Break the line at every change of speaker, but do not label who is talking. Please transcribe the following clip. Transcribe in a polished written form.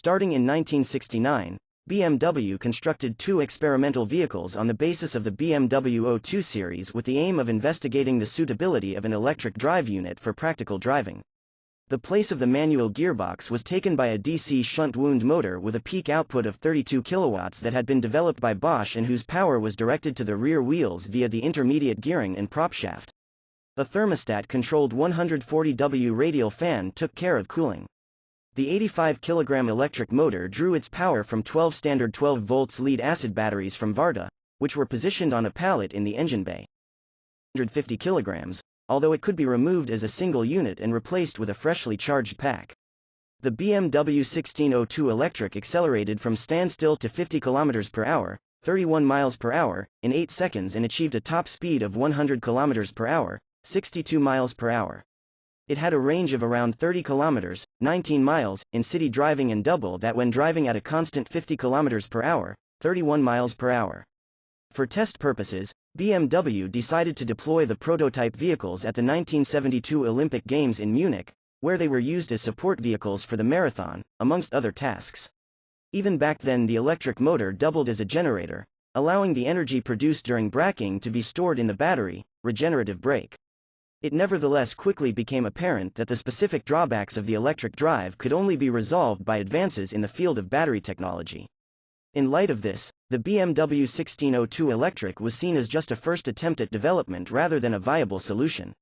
Starting in 1969, BMW constructed two experimental vehicles on the basis of the BMW O2 series with the aim of investigating the suitability of an electric drive unit for practical driving. The place of the manual gearbox was taken by a DC shunt wound motor with a peak output of 32 kilowatts that had been developed by Bosch and whose power was directed to the rear wheels via the intermediate gearing and propshaft. A thermostat-controlled 140W radial fan took care of cooling. The 85 kg electric motor drew its power from 12 standard 12 volts lead-acid batteries from Varta, which were positioned on a pallet in the engine bay. 150 kilograms, although it could be removed as a single unit and replaced with a freshly charged pack. The BMW 1602 Electric accelerated from standstill to 50 km per hour, 31 miles per hour, in 8 seconds and achieved a top speed of 100 km per hour, 62 miles per hour. It had a range of around 30 kilometers, 19 miles, in city driving and double that when driving at a constant 50 km per hour, 31 miles per hour. For test purposes, BMW decided to deploy the prototype vehicles at the 1972 Olympic Games in Munich, where they were used as support vehicles for the marathon, amongst other tasks. Even back then the electric motor doubled as a generator, allowing the energy produced during braking to be stored in the battery, regenerative brake. It nevertheless quickly became apparent that the specific drawbacks of the electric drive could only be resolved by advances in the field of battery technology. In light of this, the BMW 1602 Electric was seen as just a first attempt at development rather than a viable solution.